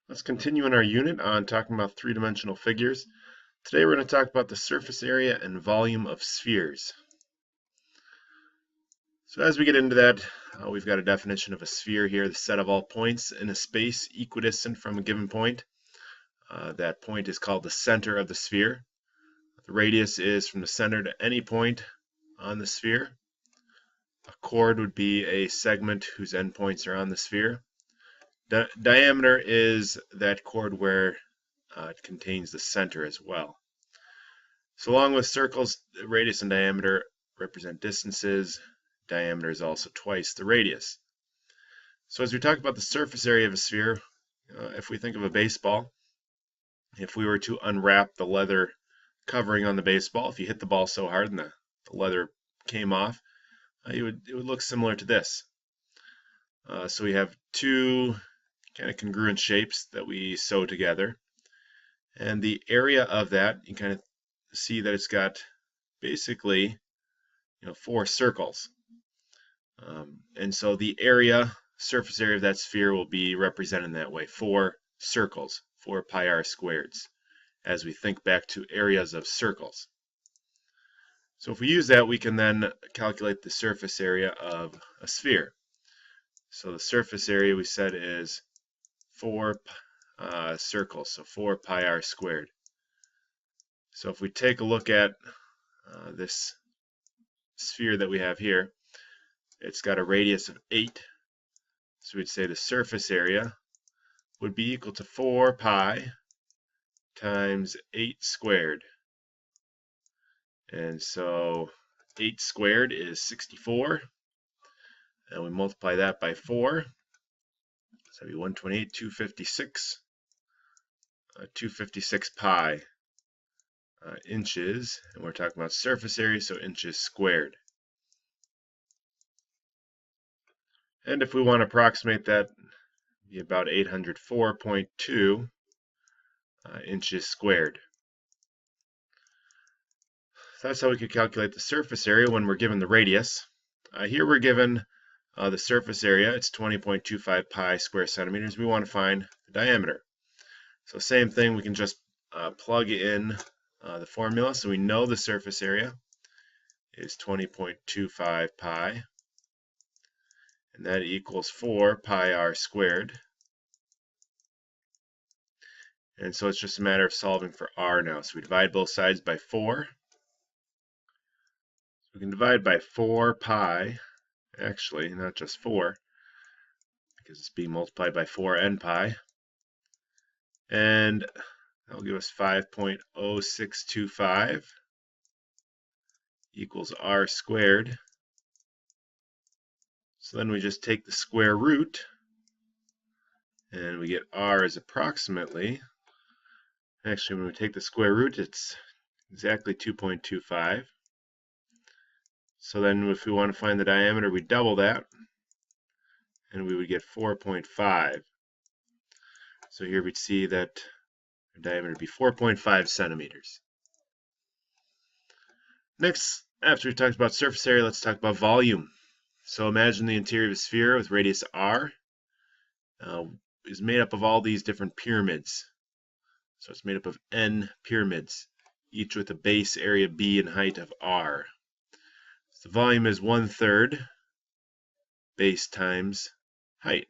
Let's continue in our unit on talking about three-dimensional figures. Today we're going to talk about the surface area and volume of spheres. So as we get into that, we've got a definition of a sphere here, the set of all points in a space equidistant from a given point. That point is called the center of the sphere. The radius is from the center to any point on the sphere. A chord would be a segment whose endpoints are on the sphere. Diameter is that chord where it contains the center as well. So along with circles, radius and diameter represent distances. Diameter is also twice the radius. So as we talk about the surface area of a sphere, if we think of a baseball, if we were to unwrap the leather covering on the baseball, if you hit the ball so hard and the leather came off, it would look similar to this. So we have two kind of congruent shapes that we sew together. And the area of that, you kind of see that it's got basically four circles. And so the surface area of that sphere will be represented in that way, four circles, 4 pi r squareds, as we think back to areas of circles. So if we use that, we can then calculate the surface area of a sphere. So the surface area we said is 4 circles, so 4 pi r squared. So if we take a look at this sphere that we have here, it's got a radius of 8. So we'd say the surface area would be equal to 4 pi times 8 squared. And so 8 squared is 64. And we multiply that by 4. So that'd be 128, 256. 256 pi inches. And we're talking about surface area, so inches squared. And if we want to approximate that, it'd be about 804.2 inches squared. So that's how we could calculate the surface area when we're given the radius. Here we're given the surface area. It's 20.25 pi square centimeters. We want to find the diameter. So same thing, we can just plug in the formula. So we know the surface area is 20.25 pi. And that equals 4 pi r squared. And so it's just a matter of solving for r now. So we divide both sides by 4. So we can divide by 4 pi, actually, not just 4, because it's being multiplied by 4 n pi. And that will give us 5.0625 equals r squared. So then we just take the square root, and we get r is approximately, actually when we take the square root, it's exactly 2.25. So then if we want to find the diameter, we double that, and we would get 4.5. So here we'd see that the diameter would be 4.5 centimeters. Next, after we talked about surface area, let's talk about volume. So imagine the interior of a sphere with radius r is made up of all these different pyramids. So it's made up of n pyramids, each with a base area b and height of r. So the volume is 1/3 base times height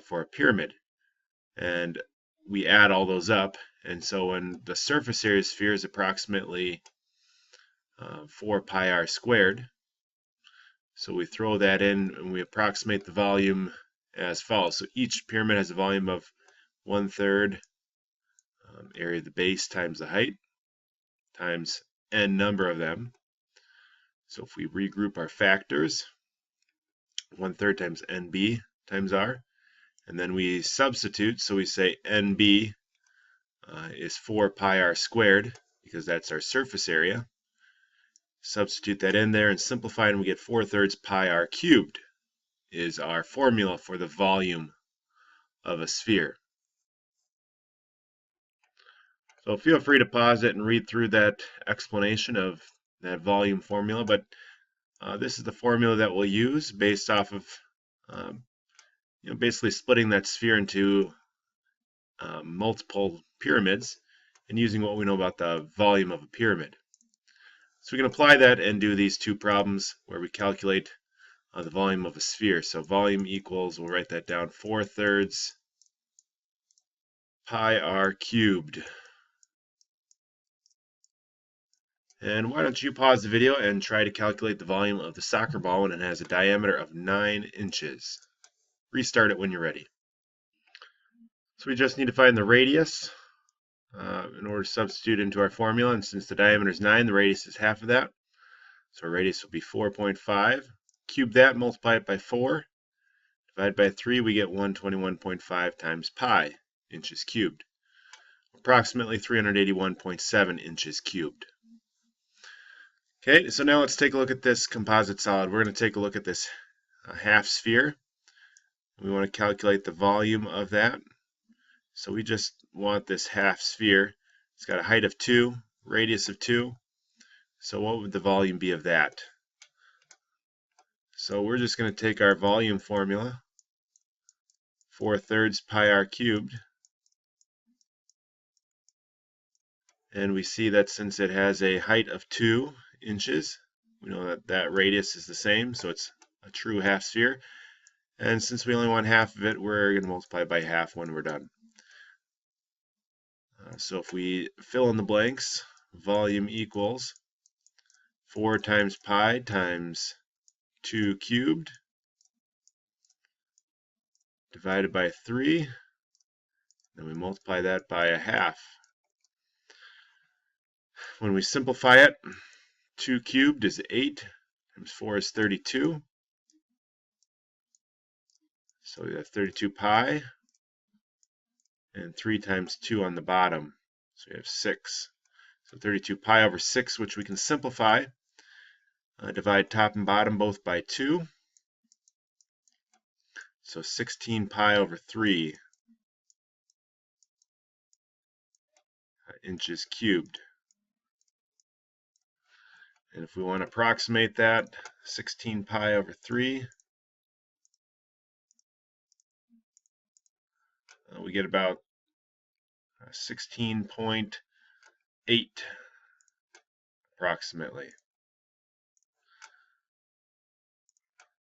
for a pyramid. And we add all those up, and so when the surface area of the sphere is approximately 4 pi r squared, so we throw that in and we approximate the volume as follows. So each pyramid has a volume of 1/3 area of the base times the height times n number of them. So if we regroup our factors, 1/3 times nb times r, and then we substitute, so we say nb is 4 pi r squared, because that's our surface area. Substitute that in there and simplify, and we get 4/3 pi r cubed is our formula for the volume of a sphere. So feel free to pause it and read through that explanation of that volume formula, but this is the formula that we'll use based off of basically splitting that sphere into multiple pyramids and using what we know about the volume of a pyramid. So we can apply that and do these two problems where we calculate the volume of a sphere. So volume equals, we'll write that down, 4/3 pi r cubed. And why don't you pause the video and try to calculate the volume of the soccer ball when it has a diameter of 9 inches. Restart it when you're ready. So we just need to find the radius in order to substitute into our formula. And since the diameter is 9, the radius is half of that. So our radius will be 4.5. Cube that, multiply it by 4. Divide by 3, we get 121.5 times pi inches cubed. Approximately 381.7 inches cubed. Okay, so now let's take a look at this composite solid. We're going to take a look at this half sphere. We want to calculate the volume of that. So we just want this half sphere. It's got a height of 2, radius of 2. So what would the volume be of that? So we're just going to take our volume formula, 4/3 pi r cubed, and we see that since it has a height of 2 inches, we know that that radius is the same, so it's a true half sphere. And since we only want half of it, we're going to multiply by half when we're done. So if we fill in the blanks, volume equals 4 times pi times 2 cubed divided by 3. Then we multiply that by a half. When we simplify it, 2 cubed is 8 times 4 is 32. So we have 32 pi, and 3 times 2 on the bottom. So we have 6. So 32 pi over 6, which we can simplify. Divide top and bottom both by 2. So 16 pi over 3 inches cubed. And if we want to approximate that, 16 pi over 3, we get about 16.8 approximately.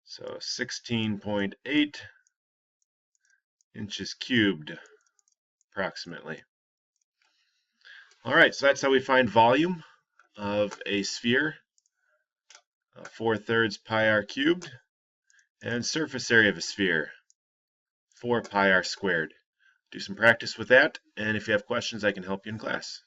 So 16.8 inches cubed approximately. All right, so that's how we find volume of a sphere, 4/3 pi r cubed, and surface area of a sphere, 4 pi r squared. Do some practice with that, and if you have questions, I can help you in class.